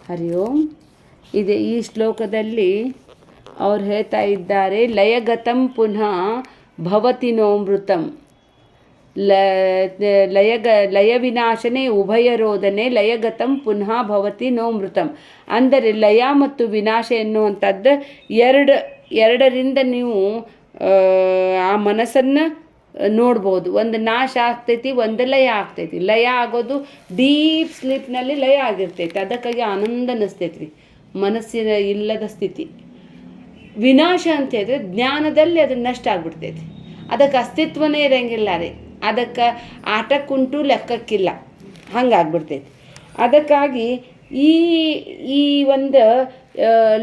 ಹರಿ ಓಂ. ಇದೆ ಈ ಶ್ಲೋಕದಲ್ಲಿ ಅವ್ರು ಹೇಳ್ತಾ ಇದ್ದಾರೆ, ಲಯಗತಂ ಪುನಃ ಭವತಿ ನೋಮೃತಂ. ಲಯ ವಿನಾಶನೆ ಉಭಯ ರೋದನೆ ಲಯಗತಂ ಪುನಃ ಭವತಿ ನೋಮೃತಂ. ಅಂದರೆ ಲಯ ಮತ್ತು ವಿನಾಶ ಎನ್ನುವಂಥದ್ದು ಎರಡರಿಂದ ನೀವು ಆ ಮನಸ್ಸನ್ನು ನೋಡ್ಬೋದು. ಒಂದು ನಾಶ ಆಗ್ತೈತಿ, ಒಂದು ಲಯ ಆಗ್ತೈತಿ. ಲಯ ಆಗೋದು ಡೀಪ್ ಸ್ಲೀಪ್ನಲ್ಲಿ ಲಯ ಆಗಿರ್ತೈತಿ, ಅದಕ್ಕಾಗಿ ಆನಂದ ಅನ್ನಿಸ್ತೈತಿ ರೀ, ಮನಸ್ಸಿನ ಇಲ್ಲದ ಸ್ಥಿತಿ. ವಿನಾಶ ಅಂತ ಹೇಳಿದ್ರೆ ಜ್ಞಾನದಲ್ಲಿ ಅದು ನಷ್ಟ ಆಗ್ಬಿಡ್ತೈತಿ, ಅದಕ್ಕೆ ಅಸ್ತಿತ್ವನೇ ಇರೋಂಗಿಲ್ಲ ರೀ, ಅದಕ್ಕೆ ಆಟಕ್ಕುಂಟು ಲೆಕ್ಕಕ್ಕಿಲ್ಲ, ಹಂಗಾಗ್ಬಿಡ್ತೈತಿ. ಅದಕ್ಕಾಗಿ ಈ ಒಂದು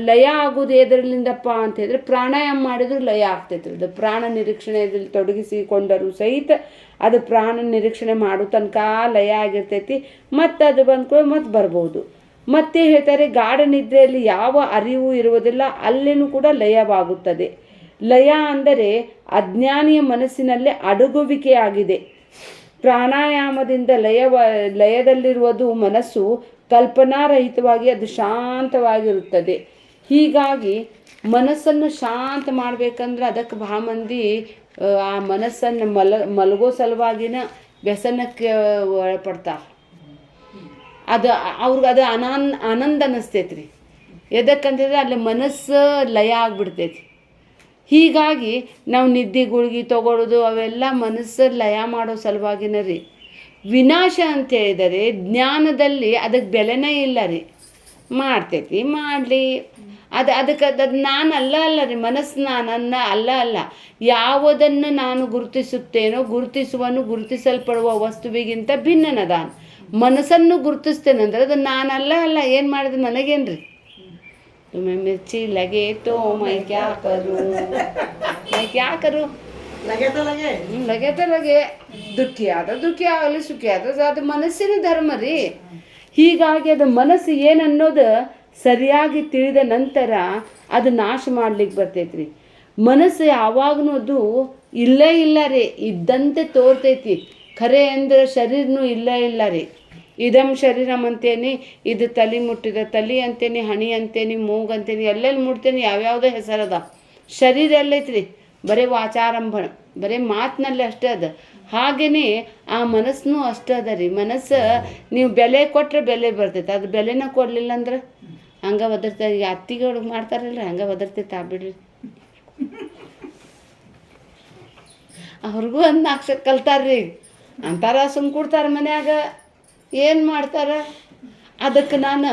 ಲಯ ಆಗೋದು ಎದರಲಿಂದಪ್ಪ ಅಂತ ಹೇಳಿದ್ರೆ ಪ್ರಾಣಾಯಾಮ ಮಾಡಿದ್ರು ಲಯ ಆಗ್ತೈತಿ. ಅದು ಪ್ರಾಣ ನಿರೀಕ್ಷಣೆಯಲ್ಲಿ ತೊಡಗಿಸಿಕೊಂಡರೂ ಸಹಿತ ಅದು ಪ್ರಾಣ ನಿರೀಕ್ಷಣೆ ಮಾಡೋ ತನಕ ಲಯ ಆಗಿರ್ತೈತಿ. ಮತ್ತು ಅದು ಬಂದ್ಕೊಂಡು ಮತ್ತೆ ಬರ್ಬೋದು. ಮತ್ತೆ ಹೇಳ್ತಾರೆ, ಗಾಢ ನಿದ್ರೆಯಲ್ಲಿ ಯಾವ ಅರಿವು ಇರುವುದಿಲ್ಲ, ಅಲ್ಲಿನೂ ಕೂಡ ಲಯವಾಗುತ್ತದೆ. ಲಯ ಅಂದರೆ ಅಜ್ಞಾನಿಯ ಮನಸ್ಸಿನಲ್ಲಿ ಅಡಗುವಿಕೆ ಆಗಿದೆ. ಪ್ರಾಣಾಯಾಮದಿಂದ ಲಯದಲ್ಲಿರುವುದು ಮನಸ್ಸು ಕಲ್ಪನಾರಹಿತವಾಗಿ ಅದು ಶಾಂತವಾಗಿರುತ್ತದೆ. ಹೀಗಾಗಿ ಮನಸ್ಸನ್ನು ಶಾಂತ ಮಾಡಬೇಕಂದ್ರೆ ಅದಕ್ಕೆ ಭಾಳ ಮಂದಿ ಆ ಮನಸ್ಸನ್ನು ಮಲಗೋ ಸಲುವಾಗಿನ ವ್ಯಸನಕ್ಕೆ ಒಳಪಡ್ತಾರೆ. ಅವ್ರಿಗೆ ಅದು ಆನಂದ ಅನ್ನಿಸ್ತೈತಿ ರೀ. ಎದಕ್ಕಂತಂದ್ರೆ ಅಲ್ಲಿ ಮನಸ್ಸು ಲಯ ಆಗಿಬಿಡ್ತೈತಿ. ಹೀಗಾಗಿ ನಾವು ನಿದ್ದೆ ಗುಳಿಗೆ ತೊಗೊಳ್ಳೋದು ಅವೆಲ್ಲ ಮನಸ್ಸು ಲಯ ಮಾಡೋ ಸಲುವಾಗಿನ ರೀ. ವಿನಾಶ ಅಂತ ಹೇಳಿದರೆ ಜ್ಞಾನದಲ್ಲಿ ಅದಕ್ಕೆ ಬೆಲೆನೇ ಇಲ್ಲ ರೀ. ಮಾಡ್ತೈತಿ, ಮಾಡಲಿ, ಅದಕ್ಕೆ ನಾನು ಅಲ್ಲ ರೀ, ಮನಸ್ಸು ನಾನನ್ನ ಅಲ್ಲ. ಯಾವುದನ್ನು ನಾನು ಗುರುತಿಸುತ್ತೇನೋ ಗುರುತಿಸುವನು ಗುರುತಿಸಲ್ಪಡುವ ವಸ್ತುವಿಗಿಂತ ಭಿನ್ನನದಾನ. ಮನಸ್ಸನ್ನು ಗುರುತಿಸ್ತೇನೆಂದ್ರೆ ಅದು ನಾನಲ್ಲ. ಏನು ಮಾಡಿದ್ರೆ ನನಗೇನು ರೀ? तुम्हें मिर्ची लगे तो मैं क्या करूं लगे तो लगे. ದುಃಖಿ ಆಗಲಿ ಸುಖಿ ಆದ್ರೆ ಅದು ಮನಸ್ಸಿನ ಧರ್ಮ ರೀ. ಹೀಗಾಗಿ ಅದು ಮನಸ್ಸು ಏನನ್ನೋದು ಸರಿಯಾಗಿ ತಿಳಿದ ನಂತರ ಅದು ನಾಶ ಮಾಡ್ಲಿಕ್ಕೆ ಬರ್ತೈತಿ ರೀ. ಮನಸ್ಸು ಯಾವಾಗಲೂ ಅದು ಇಲ್ಲ ರೀ, ಇದ್ದಂತೆ ತೋರ್ತೈತಿ. ಖರೆ ಅಂದ್ರೆ ಶರೀರನೂ ಇಲ್ಲ ರೀ. ಇದಂ ಶರೀರಂ ಅಂತೇನಿ, ಇದು ತಲೆ ಮುಟ್ಟಿದ ತಲೆ ಅಂತೇನಿ, ಹಣಿ ಅಂತೇನಿ, ಮೂಗು ಅಂತೇನಿ, ಎಲ್ಲೆಲ್ಲಿ ಮುಟ್ತೇನೆ, ಯಾವ್ಯಾವುದೋ ಹೆಸರದ. ಶರೀರ ಎಲ್ಲೈತಿ ರೀ, ಬರೀ ವಾಚಾರಂಭಣ, ಬರೀ ಮಾತಿನಲ್ಲಿ ಅಷ್ಟೇ ಅದ. ಹಾಗೆಯೇ ಆ ಮನಸ್ಸೂ ಅಷ್ಟೇ ಅದ ರೀ. ಮನಸ್ಸು ನೀವು ಬೆಲೆ ಕೊಟ್ಟರೆ ಬೆಲೆ ಬರ್ತೈತೆ, ಅದು ಬೆಲೆನ ಕೊಡಲಿಲ್ಲ ಅಂದ್ರೆ ಹಂಗೆ ಒದರ್ತೈತೆ. ಈಗ ಅತ್ತಿಗಳು ಮಾಡ್ತಾರಲ್ರಿ, ಹಂಗೆ ಒದರ್ತೈತೆ. ಬಿಡ್ರಿ, ಅವ್ರಿಗೂ ಒಂದು ನಾಕ್ಷ ಕಲ್ತಾರ್ರಿ ಅಂತಾರ, ಸುಮ್ಮ ಕೊಡ್ತಾರೆ ಮನ್ಯಾಗ. ಏನು ಮಾಡ್ತಾರೆ? ಅದಕ್ಕೆ ನಾನು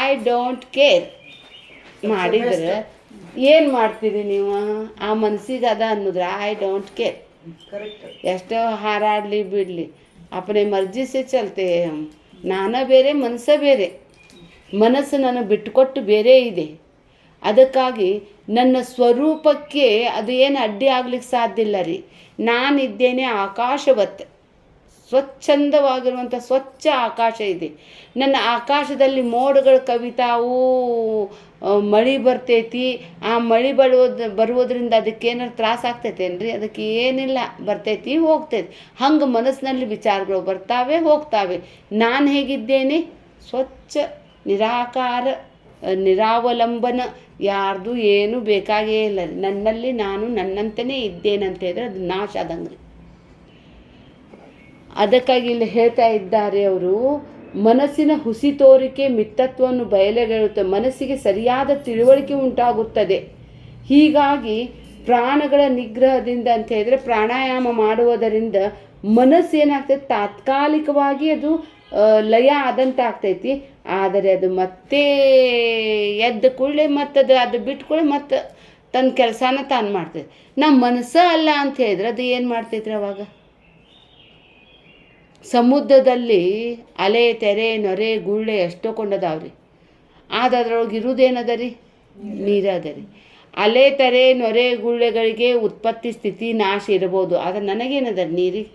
ಐ ಡೋಂಟ್ ಕೇರ್ ಮಾಡಿದ್ರೆ ಏನು ಮಾಡ್ತೀರಿ ನೀವು? ಆ ಮನಸ್ಸಿಗೆ ಅದ ಅನ್ನೋದ್ರೆ ಐ ಡೋಂಟ್ ಕೇರ್. ಎಷ್ಟೋ ಹಾರಾಡಲಿ ಬಿಡಲಿ, ಅಪ್ಪನೇ ಮರ್ಜಿ ಸೆ ಚಲ್ತೆ. ನಾನೇ ಬೇರೆ, ಮನಸ್ಸೇ ಬೇರೆ. ಮನಸ್ಸು ನನಗೆ ಬಿಟ್ಟುಕೊಟ್ಟು ಬೇರೆ ಇದೆ. ಅದಕ್ಕಾಗಿ ನನ್ನ ಸ್ವರೂಪಕ್ಕೆ ಅದು ಏನು ಅಡ್ಡಿ ಆಗ್ಲಿಕ್ಕೆ ಸಾಧ್ಯ ಇಲ್ಲ ರೀ. ನಾನಿದ್ದೇನೆ ಆಕಾಶವತ್, ಸ್ವಚ್ಛಂದವಾಗಿರುವಂಥ ಸ್ವಚ್ಛ ಆಕಾಶ ಇದೆ. ನನ್ನ ಆಕಾಶದಲ್ಲಿ ಮೋಡಗಳು ಕವಿತಾವು, ಮಳೆ ಬರ್ತೈತಿ. ಆ ಮಳೆ ಬರುವುದರಿಂದ ಅದಕ್ಕೇನಾರು ತ್ರಾಸ ಆಗ್ತೈತೇನ್ರಿ? ಅದಕ್ಕೆ ಏನಿಲ್ಲ, ಬರ್ತೈತಿ ಹೋಗ್ತೈತಿ. ಹಂಗೆ ಮನಸ್ಸಿನಲ್ಲಿ ವಿಚಾರಗಳು ಬರ್ತಾವೆ ಹೋಗ್ತಾವೆ. ನಾನು ಹೇಗಿದ್ದೇನೆ? ಸ್ವಚ್ಛ, ನಿರಾಕಾರ, ನಿರಾವಲಂಬನ, ಯಾರ್ದು ಏನು ಬೇಕಾಗೇ ಇಲ್ಲ ರೀ. ನನ್ನಲ್ಲಿ ನಾನು ನನ್ನಂತೆಯೇ ಇದ್ದೇನಂತ ಹೇಳಿದ್ರೆ ಅದು ನಾಶ ಆದಂಗೆ. ಅದಕ್ಕಾಗಿ ಇಲ್ಲಿ ಹೇಳ್ತಾ ಇದ್ದಾರೆ ಅವರು, ಮನಸ್ಸಿನ ಹುಸಿ ತೋರಿಕೆ ಮಿತ್ತತ್ವವನ್ನು ಬಯಲೆಗೆಳುತ್ತೆ. ಮನಸ್ಸಿಗೆ ಸರಿಯಾದ ತಿಳುವಳಿಕೆ ಉಂಟಾಗುತ್ತದೆ. ಹೀಗಾಗಿ ಪ್ರಾಣಗಳ ನಿಗ್ರಹದಿಂದ ಅಂತ ಹೇಳಿದ್ರೆ ಪ್ರಾಣಾಯಾಮ ಮಾಡುವುದರಿಂದ ಮನಸ್ಸು ಏನಾಗ್ತೈತೆ, ತಾತ್ಕಾಲಿಕವಾಗಿ ಅದು ಲಯ ಆದಂತ ಆಗ್ತೈತಿ. ಆದರೆ ಅದು ಮತ್ತೆ ಎದ್ದ ಕೂಡಲೇ ಮತ್ತದು ಅದು ಬಿಟ್ಕೊಳ್ಳಿ ಮತ್ತೆ ತನ್ನ ಕೆಲಸನ ತಾನು ಮಾಡ್ತೈತಿ. ನಮ್ಮ ಮನಸ್ಸು ಅಲ್ಲ ಅಂತ ಹೇಳಿದ್ರೆ ಅದು ಏನು ಮಾಡ್ತೈತ್ರಿ? ಅವಾಗ ಸಮುದ್ರದಲ್ಲಿ ಅಲೆ, ತೆರೆ, ನೊರೆ, ಗುಳ್ಳೆ ಎಷ್ಟೋ ಕೊಂಡದಾವ್ರಿ. ಆದ್ರೆ ಅದ್ರೊಳಗೆ ಇರುವುದೇನದ ರೀ? ನೀರು ಅದ ರೀ. ಅಲೆ, ತೆರೆ, ನೊರೆ, ಗುಳ್ಳೆಗಳಿಗೆ ಉತ್ಪತ್ತಿ, ಸ್ಥಿತಿ, ನಾಶ ಇರ್ಬೋದು. ಆದರೆ ನನಗೇನದ ನೀರಿಗೆ?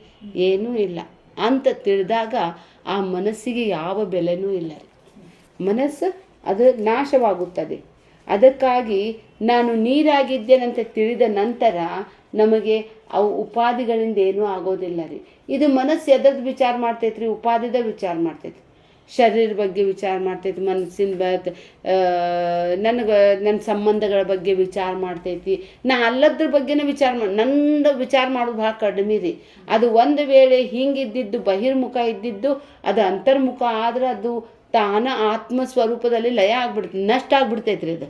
ಏನೂ ಇಲ್ಲ ಅಂತ ತಿಳಿದಾಗ ಆ ಮನಸ್ಸಿಗೆ ಯಾವ ಬೆಲೆನೂ ಇಲ್ಲ ರೀ. ಮನಸ್ಸು ಅದು ನಾಶವಾಗುತ್ತದೆ. ಅದಕ್ಕಾಗಿ ನಾನು ನೀರಾಗಿದ್ದೇನಂತ ತಿಳಿದ ನಂತರ ನಮಗೆ ಅವು ಉಪಾಧಿಗಳಿಂದ ಏನೂ ಆಗೋದಿಲ್ಲ ರೀ. ಇದು ಮನಸ್ಸು ಎದ್ರದ್ದು ವಿಚಾರ ಮಾಡ್ತೈತ್ರಿ? ಉಪಾಧಿದ ವಿಚಾರ ಮಾಡ್ತೈತಿ. ಶರೀರ ಬಗ್ಗೆ ವಿಚಾರ ಮಾಡ್ತೈತಿ, ಮನಸ್ಸಿನ ನನ್ನ ಸಂಬಂಧಗಳ ಬಗ್ಗೆ ವಿಚಾರ ಮಾಡ್ತೈತಿ. ನಾ ಅಲ್ಲದ್ರ ಬಗ್ಗೆನೇ ನಂದು ವಿಚಾರ ಮಾಡೋದು ಭಾಳ ಕಡಿಮೆ ರೀ. ಅದು ಒಂದು ವೇಳೆ ಹಿಂಗಿದ್ದಿದ್ದು ಬಹಿರ್ಮುಖ ಇದ್ದಿದ್ದು ಅದು ಅಂತರ್ಮುಖ ಆದ್ರೆ ಅದು ತಾನ ಆತ್ಮ ಸ್ವರೂಪದಲ್ಲಿ ಲಯ ಆಗ್ಬಿಡ್ತೈತಿ, ನಷ್ಟ ಆಗ್ಬಿಡ್ತೈತ್ರಿ ಅದು.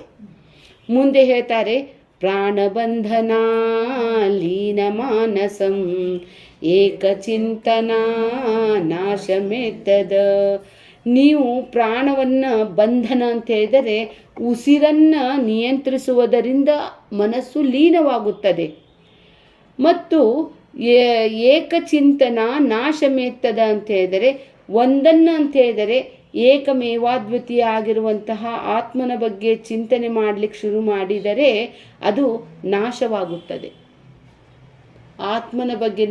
ಮುಂದೆ ಹೇಳ್ತಾರೆ, ಪ್ರಾಣಬಂಧನ ಲೀನ ಮಾನಸಂ ಏಕಚಿಂತನ ನಾಶಮೆತ್ತದ. ನೀವು ಪ್ರಾಣವನ್ನು ಬಂಧನ ಅಂತ ಹೇಳಿದರೆ ಉಸಿರನ್ನು ನಿಯಂತ್ರಿಸುವುದರಿಂದ ಮನಸ್ಸು ಲೀನವಾಗುತ್ತದೆ ಮತ್ತು ಏಕಚಿಂತನ ನಾಶಮೆತ್ತದ ಅಂತ ಹೇಳಿದರೆ ಒಂದನ್ನು ಅಂತ ಹೇಳಿದರೆ ಏಕಮೇವಾದ್ವಿತೀಯ ಆಗಿರುವಂತಹ ಆತ್ಮನ ಬಗ್ಗೆ ಚಿಂತನೆ ಮಾಡಲಿಕ್ಕೆ ಶುರು ಮಾಡಿದರೆ ಅದು ನಾಶವಾಗುತ್ತದೆ. ಆತ್ಮನ ಬಗ್ಗೆ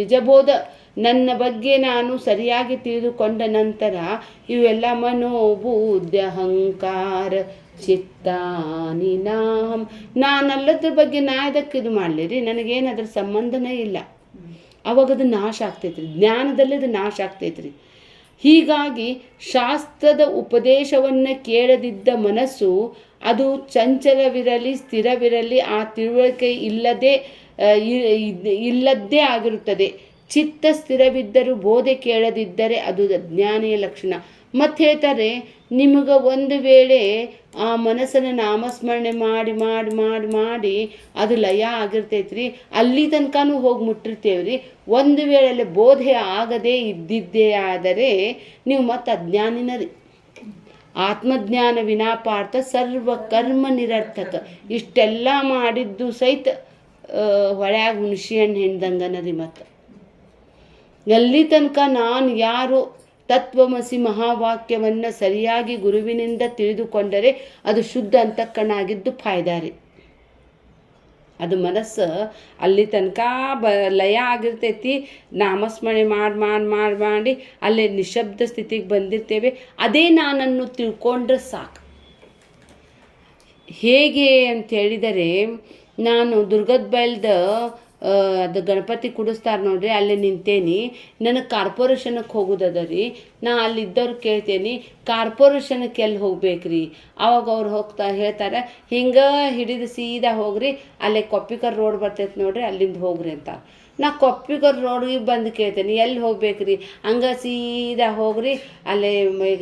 ನಿಜಬೋಧ ನನ್ನ ಬಗ್ಗೆ ನಾನು ಸರಿಯಾಗಿ ತಿಳಿದುಕೊಂಡ ನಂತರ ಇವೆಲ್ಲ ಮನೋಬುದ್ಧಿ ಅಹಂಕಾರ ಚಿತ್ತಾನಿ ನಾನಲ್ಲದ್ರ ಬಗ್ಗೆ ನಾ ಇದಕ್ಕೆ ಇದು ಮಾಡಲಿರಿ, ನನಗೇನು ಅದ್ರ ಸಂಬಂಧನೇ ಇಲ್ಲ. ಅವಾಗ ಅದು ನಾಶ ಆಗ್ತೈತ್ರಿ, ಜ್ಞಾನದಲ್ಲಿ ಅದು ನಾಶ ಆಗ್ತೈತ್ರಿ. ಹೀಗಾಗಿ ಶಾಸ್ತ್ರದ ಉಪದೇಶವನ್ನು ಕೇಳದಿದ್ದ ಮನಸ್ಸು ಅದು ಚಂಚಲವಿರಲಿ ಸ್ಥಿರವಿರಲಿ ಆ ತಿಳುವಳಿಕೆ ಇಲ್ಲದ್ದೇ ಆಗಿರುತ್ತದೆ. ಚಿತ್ತ ಸ್ಥಿರವಿದ್ದರೂ ಬೋಧೆ ಕೇಳದಿದ್ದರೆ ಅದು ಅಜ್ಞಾನಿಯ ಲಕ್ಷಣ. ಮತ್ತೆ ಹೇಳ್ತಾರೆ, ನಿಮಗೆ ಒಂದು ವೇಳೆ ಆ ಮನಸ್ಸನ್ನು ನಾಮಸ್ಮರಣೆ ಮಾಡಿ ಮಾಡಿ ಮಾಡಿ ಮಾಡಿ ಅದು ಲಯ ಆಗಿರ್ತೈತ್ರಿ, ಅಲ್ಲಿ ತನಕನೂ ಹೋಗಿ ಮುಟ್ಟಿರ್ತೇವ್ರಿ. ಒಂದು ವೇಳೆ ಅಲ್ಲಿ ಬೋಧೆ ಆಗದೇ ಇದ್ದಿದ್ದೇ ಆದರೆ ನೀವು ಮತ್ತೆ ಅಜ್ಞಾನಿನ ರೀ. ಆತ್ಮಜ್ಞಾನ ವಿನಾಪಾರ್ಥ ಸರ್ವ ಕರ್ಮ ನಿರರ್ಥಕ. ಇಷ್ಟೆಲ್ಲ ಮಾಡಿದ್ದು ಸಹಿತ ಹೊಳ್ಯಾಗ ಹುಣಸೆಹಣ್ಣು ಹಿಂಡ್ದಂಗನರಿ. ಮತ್ತು ಎಲ್ಲಿ ತನಕ ನಾನು ಯಾರು ತತ್ವಮಸಿ ಮಹಾವಾಕ್ಯವನ್ನು ಸರಿಯಾಗಿ ಗುರುವಿನಿಂದ ತಿಳಿದುಕೊಂಡರೆ ಅದು ಶುದ್ಧ ಅಂತಃಕರಣ ಆಗಿದ್ದು ಫಾಯ್ದಾರಿ. ಅದು ಮನಸ್ಸು ಅಲ್ಲಿ ತನಕ ಲಯ ಆಗಿರ್ತೈತಿ. ನಾಮಸ್ಮರಣೆ ಮಾಡಿ ಮಾಡಿ ಮಾಡಿ ಮಾಡಿ ಅಲ್ಲೇ ನಿಶಬ್ದ ಸ್ಥಿತಿಗೆ ಬಂದಿರ್ತೇವೆ. ಅದೇ ನಾನನ್ನು ತಿಳ್ಕೊಂಡ್ರೆ ಸಾಕು. ಹೇಗೆ ಅಂತ ಹೇಳಿದರೆ, ನಾನು ದುರ್ಗದ ಬೈಲ್ದ ಅದು ಗಣಪತಿ ಕುಡಿಸ್ತಾರೆ ನೋಡ್ರಿ, ಅಲ್ಲಿ ನಿಂತೇನಿ. ನನಗೆ ಕಾರ್ಪೊರೇಷನ್ಗೆ ಹೋಗೋದದ ರೀ. ನಾ ಅಲ್ಲಿದ್ದವ್ರು ಕೇಳ್ತೇನೆ, ಕಾರ್ಪೊರೇಷನ್ಗೆ ಎಲ್ಲಿ ಹೋಗ್ಬೇಕ್ರಿ? ಅವಾಗ ಅವ್ರು ಹೇಳ್ತಾರೆ, ಹಿಂಗೆ ಹಿಡಿದು ಸೀದಾ ಹೋಗ್ರಿ, ಅಲ್ಲೇ ಕೊಪ್ಪಿಕರ್ ರೋಡ್ ಬರ್ತೈತೆ ನೋಡ್ರಿ, ಅಲ್ಲಿಂದ ಹೋಗ್ರಿ ಅಂತ. ನಾ ಕೊಪ್ಪಿಕರ್ ರೋಡಿಗೆ ಬಂದು ಕೇಳ್ತೇನೆ, ಎಲ್ಲಿ ಹೋಗ್ಬೇಕ್ರಿ? ಹಂಗೆ ಸೀದಾ ಹೋಗ್ರಿ, ಅಲ್ಲೇ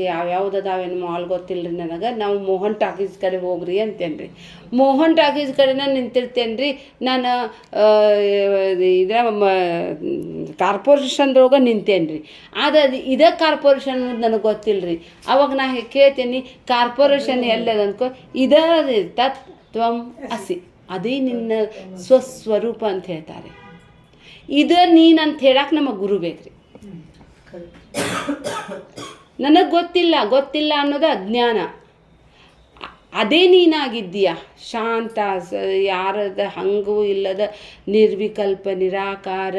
ಯಾವ್ಯಾವ್ದು ಅದಾವೇನು ಮಾಲ್ ಗೊತ್ತಿಲ್ಲ ರೀ ನನಗೆ, ನಾವು ಮೋಹನ್ ಟಾಕೀಸ್ ಕಡೆ ಹೋಗ್ರಿ ಅಂತೇನೆ ರೀ. ಮೋಹನ್ ಟಾಕೀಸ್ ಕಡೆ ನಾನು ನಿಂತಿರ್ತೇನೆ ರೀ. ನಾನು ಕಾರ್ಪೊರೇಷನ್ದೊಳಗೆ ನಿಂತೇನೆ ರೀ. ಆದರೆ ಇದೇ ಕಾರ್ಪೊರೇಷನ್ ನನಗೆ ಗೊತ್ತಿಲ್ಲ ರೀ. ಅವಾಗ ನಾ ಕೇಳ್ತೇನೆ, ಕಾರ್ಪೊರೇಷನ್ ಎಲ್ಲದ ಅನ್ಕೋ, ಇದೇ ತತ್ವಂ ಅಸಿ, ಅದೇ ನಿನ್ನ ಸ್ವಸ್ವರೂಪ ಅಂತ ಹೇಳ್ತಾರೆ. ಇದು ನೀನಂತ ಹೇಳಕ್ಕೆ ನಮಗೆ ಗುರು ಬೇಕ್ರಿ. ನನಗೆ ಗೊತ್ತಿಲ್ಲ ಅನ್ನೋದು ಅಜ್ಞಾನ. ಅದೇ ನೀನಾಗಿದ್ದೀಯ, ಶಾಂತ, ಯಾರದ ಹಂಗೂ ಇಲ್ಲದ ನಿರ್ವಿಕಲ್ಪ ನಿರಾಕಾರ,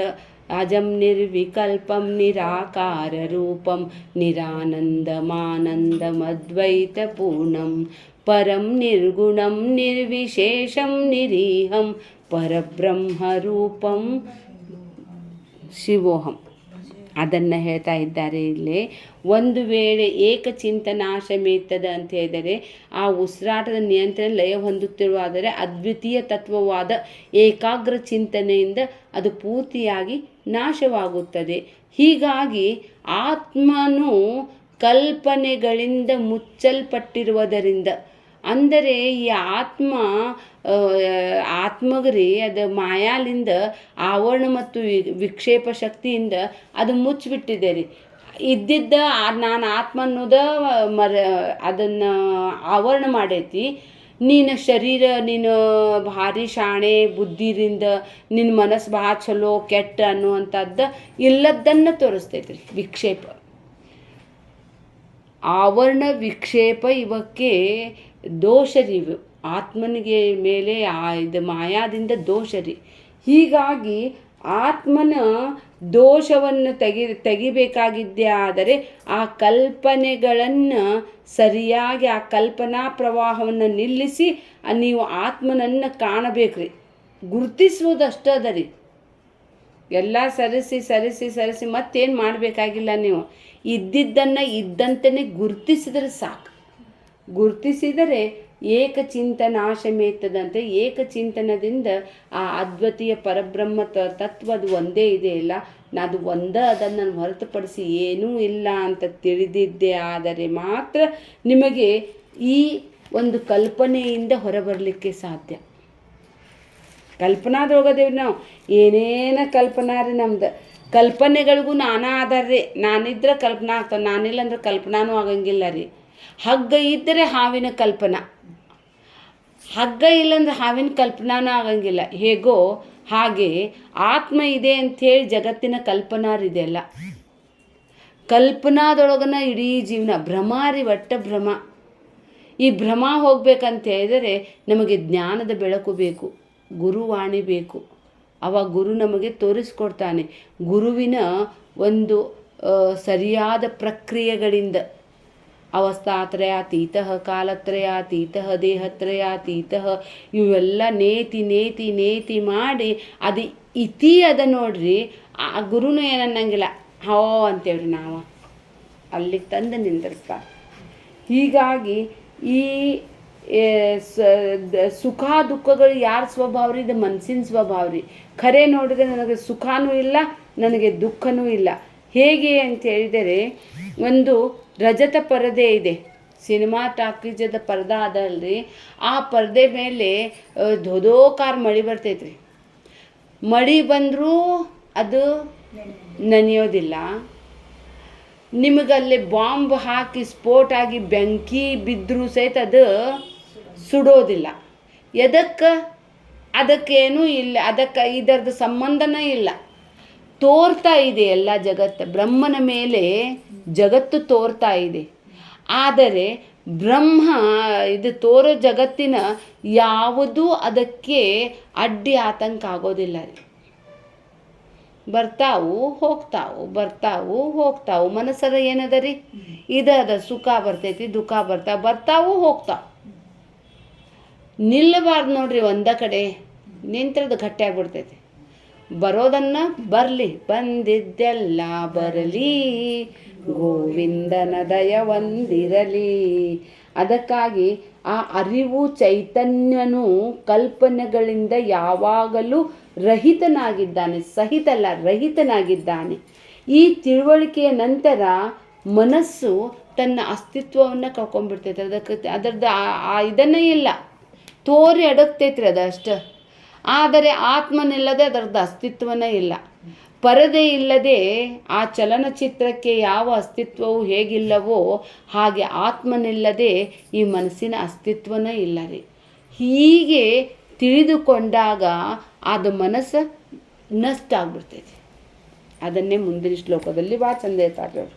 ಅಜಂ ನಿರ್ವಿಕಲ್ಪಂ ನಿರಾಕಾರ ರೂಪಂ ನಿರಾನಂದಮಾನಂದಮದ್ವೈತ ಪೂರ್ಣಂ ಪರಂ ನಿರ್ಗುಣಂ ನಿರ್ವಿಶೇಷಂ ನಿರೀಹಂ ಪರಬ್ರಹ್ಮರೂಪಂ ಶಿವೋಹಂ. ಅದನ್ನು ಹೇಳ್ತಾ ಇದ್ದಾರೆ ಇಲ್ಲಿ. ಒಂದು ವೇಳೆ ಏಕಚಿಂತನಾಶಮೇತದ ಅಂತ ಹೇಳಿದರೆ ಆ ಉಸಿರಾಟದ ನಿಯಂತ್ರಣ ಲಯ ಹೊಂದುತ್ತಿರುವಾದರೆ ಅದ್ವಿತೀಯ ತತ್ವವಾದ ಏಕಾಗ್ರ ಚಿಂತನೆಯಿಂದ ಅದು ಪೂರ್ತಿಯಾಗಿ ನಾಶವಾಗುತ್ತದೆ. ಹೀಗಾಗಿ ಆತ್ಮನು ಕಲ್ಪನೆಗಳಿಂದ ಮುಚ್ಚಲ್ಪಟ್ಟಿರುವುದರಿಂದ, ಅಂದರೆ ಈ ಆತ್ಮಗ್ರಿ ಅದು ಮಾಯಾಲಿಂದ ಆವರಣ ಮತ್ತು ವಿಕ್ಷೇಪ ಶಕ್ತಿಯಿಂದ ಅದು ಮುಚ್ಚಿಬಿಟ್ಟಿದೆ ರೀ. ಇದ್ದಿದ್ದ ನಾನು ಆತ್ಮ ಅನ್ನೋದ ಅದನ್ನು ಆವರಣ ಮಾಡೈತಿ. ನೀನು ಶರೀರ, ನೀನು ಭಾರಿ ಶಾಣೆ ಬುದ್ಧಿರಿಂದ ನಿನ್ನ ಮನಸ್ಸು ಭಾಳ ಚಲೋ ಕೆಟ್ಟ ಅನ್ನುವಂಥದ್ದು ಇಲ್ಲದನ್ನು ತೋರಿಸ್ತೈತಿ ರೀ. ವಿಕ್ಷೇಪ, ಆವರಣ ವಿಕ್ಷೇಪ ಇವಕ್ಕೆ ದೋಷ ರೀ. ಇವು ಆತ್ಮನಿಗೆ ಮೇಲೆ ಇದು ಮಾಯಾದಿಂದ ದೋಷ ರೀ. ಹೀಗಾಗಿ ಆತ್ಮನ ದೋಷವನ್ನು ತೆಗಿಬೇಕಾಗಿದ್ದೇ ಆದರೆ ಆ ಕಲ್ಪನೆಗಳನ್ನು ಸರಿಯಾಗಿ ಆ ಕಲ್ಪನಾ ಪ್ರವಾಹವನ್ನು ನಿಲ್ಲಿಸಿ ನೀವು ಆತ್ಮನನ್ನು ಕಾಣಬೇಕ್ರಿ. ಗುರುತಿಸುವುದಷ್ಟೇ ಅದ ರೀ. ಎಲ್ಲ ಸರಿಸಿ ಮತ್ತೇನು ಮಾಡಬೇಕಾಗಿಲ್ಲ. ನೀವು ಇದ್ದಿದ್ದನ್ನು ಇದ್ದಂತೆಯೇ ಗುರುತಿಸಿದರೆ ಸಾಕು. ಗುರುತಿಸಿದರೆ ಏಕಚಿಂತನಾಶಮೇತದಂತೆ ಏಕಚಿಂತನದಿಂದ ಆ ಅದ್ವಿತೀಯ ಪರಬ್ರಹ್ಮ ತತ್ವ ಅದು ಒಂದೇ ಇದೆಯಲ್ಲ, ಅದು ಒಂದೇ, ಅದನ್ನು ನಾನು ಹೊರತುಪಡಿಸಿ ಏನೂ ಇಲ್ಲ ಅಂತ ತಿಳಿದಿದ್ದೆ ಆದರೆ ಮಾತ್ರ ನಿಮಗೆ ಈ ಒಂದು ಕಲ್ಪನೆಯಿಂದ ಹೊರಬರಲಿಕ್ಕೆ ಸಾಧ್ಯ. ಕಲ್ಪನಾದೊಳಗದೇವಿ ನಾವು, ಏನೇನ ಕಲ್ಪನಾ ರೀ ನಮ್ದು. ಕಲ್ಪನೆಗಳಿಗೂ ನಾನಾ ಆಧಾರ ರೀ. ನಾನಿದ್ರೆ ಕಲ್ಪನಾ ಆಗ್ತಾವೆ, ನಾನಿಲ್ಲ ಅಂದ್ರೆ ಕಲ್ಪನಾನೂ ಆಗಂಗಿಲ್ಲ ರೀ. ಹಗ್ಗ ಇದ್ದರೆ ಹಾವಿನ ಕಲ್ಪನಾ, ಹಗ್ಗ ಇಲ್ಲಂದ್ರೆ ಹಾವಿನ ಕಲ್ಪನಾನೂ ಆಗಂಗಿಲ್ಲ. ಹೇಗೋ ಹಾಗೆ ಆತ್ಮ ಇದೆ ಅಂಥೇಳಿ ಜಗತ್ತಿನ ಕಲ್ಪನಾರಿದೆಯಲ್ಲ, ಕಲ್ಪನಾದೊಳಗನ ಇಡೀ ಜೀವನ ಭ್ರಮ ರೀ, ಒಟ್ಟ ಭ್ರಮ. ಈ ಭ್ರಮ ಹೋಗ್ಬೇಕಂತ ಹೇಳಿದರೆ ನಮಗೆ ಜ್ಞಾನದ ಬೆಳಕು ಬೇಕು, ಗುರುವಾಣಿ ಬೇಕು. ಅವ ಗುರು ನಮಗೆ ತೋರಿಸ್ಕೊಡ್ತಾನೆ. ಗುರುವಿನ ಒಂದು ಸರಿಯಾದ ಪ್ರಕ್ರಿಯೆಗಳಿಂದ ಅವಸ್ಥಾತ್ರಯಾತೀತ, ಕಾಲತ್ರಯಾತೀತ, ದೇಹತ್ರಯಾತೀತ, ಇವೆಲ್ಲ ನೇತಿ ಮಾಡಿ ಅದು ಇತಿ ಅದ ನೋಡ್ರಿ. ಆ ಗುರುನು ಏನನ್ನಂಗಿಲ್ಲ, ಹೋ ಅಂತೇವ್ರಿ ನಾವು ಅಲ್ಲಿಗೆ ತಂದು ನಿಂದಿರ್ಸ್ತಾರೆ. ಹೀಗಾಗಿ ಈ ಸುಖ ದುಃಖಗಳು ಯಾರ ಸ್ವಭಾವ ರೀ? ಇದು ಮನಸ್ಸಿನ ಸ್ವಭಾವ ರೀ. ಖರೆ ನೋಡಿದ್ರೆ ನನಗೆ ಸುಖನೂ ಇಲ್ಲ, ನನಗೆ ದುಃಖನೂ ಇಲ್ಲ. ಹೇಗೆ ಅಂತ ಹೇಳಿದರೆ, ಒಂದು ರಜತ ಪರದೆ ಇದೆ, ಸಿನಿಮಾ ಟಾಕೀಜದ ಪರ್ದ ಅದಲ್ರಿ. ಆ ಪರದೆ ಮೇಲೆ ಧೋಧೋಕಾರ ಮಳೆ ಬರ್ತೈತ್ರಿ. ಮಳೆ ಬಂದರೂ ಅದು ನೆನೆಯೋದಿಲ್ಲ. ನಿಮಗಲ್ಲಿ ಬಾಂಬ್ ಹಾಕಿ ಸ್ಫೋಟ ಆಗಿ ಬೆಂಕಿ ಬಿದ್ದರೂ ಸಹಿತ ಅದು ಸುಡೋದಿಲ್ಲ. ಅದಕ್ಕೇನೂ ಇಲ್ಲ, ಅದಕ್ಕೆ ಇದರದ್ದು ಸಂಬಂಧನೇ ಇಲ್ಲ. ತೋರ್ತಾ ಇದೆ ಎಲ್ಲ ಜಗತ್ತು, ಬ್ರಹ್ಮನ ಮೇಲೆ ಜಗತ್ತು ತೋರ್ತಾ ಇದೆ. ಆದರೆ ಬ್ರಹ್ಮ ಇದು ತೋರೋ ಜಗತ್ತಿನ ಯಾವುದೂ ಅದಕ್ಕೆ ಅಡ್ಡಿ ಆತಂಕ ಆಗೋದಿಲ್ಲ ರೀ. ಬರ್ತಾವು ಹೋಗ್ತಾವು. ಮನಸ್ಸರ ಏನದ ರೀ? ಅದ ಸುಖ ಬರ್ತೈತಿ, ದುಃಖ ಬರ್ತಾವು ಹೋಗ್ತಾವು. ನಿಲ್ಲಬಾರ್ದು ನೋಡ್ರಿ ಒಂದ ಕಡೆ. ನಿಂತ್ರದ ಗಟ್ಟಿ ಆಗ್ಬಿಡ್ತೈತಿ. ಬರೋದನ್ನು ಬರಲಿ, ಬಂದಿದ್ದೆಲ್ಲ ಬರಲಿ, ಗೋವಿಂದನ ದಯ ಒಂದಿರಲಿ. ಅದಕ್ಕಾಗಿ ಆ ಅರಿವು ಚೈತನ್ಯನು ಕಲ್ಪನೆಗಳಿಂದ ಯಾವಾಗಲೂ ರಹಿತನಾಗಿದ್ದಾನೆ. ಈ ತಿಳುವಳಿಕೆಯ ನಂತರ ಮನಸ್ಸು ತನ್ನ ಅಸ್ತಿತ್ವವನ್ನು ಕಳ್ಕೊಂಡ್ಬಿಡ್ತೈತೆ. ಅದರದ್ದು ಇದನ್ನೇ ಇಲ್ಲ, ತೋರಿ ಅಡಗ್ತೈತ್ರಿ ಅದಷ್ಟು. ಆದರೆ ಆತ್ಮನಿಲ್ಲದೆ ಅದರದ್ದು ಅಸ್ತಿತ್ವನೇ ಇಲ್ಲ. ಪರದೆ ಇಲ್ಲದೆ ಆ ಚಲನಚಿತ್ರಕ್ಕೆ ಯಾವ ಅಸ್ತಿತ್ವವು ಹೇಗಿಲ್ಲವೋ ಹಾಗೆ ಆತ್ಮನಿಲ್ಲದೆ ಈ ಮನಸ್ಸಿನ ಅಸ್ತಿತ್ವನೇ ಇಲ್ಲ ರೀ. ಹೀಗೆ ತಿಳಿದುಕೊಂಡಾಗ ಅದು ಮನಸ್ಸು ನಷ್ಟ ಆಗ್ಬಿಡ್ತೈತಿ. ಅದನ್ನೇ ಮುಂದಿನ ಶ್ಲೋಕದಲ್ಲಿ ಭಾಳ ಚಂದ ಹೇಳ್ತಾರೆ ಅವರು.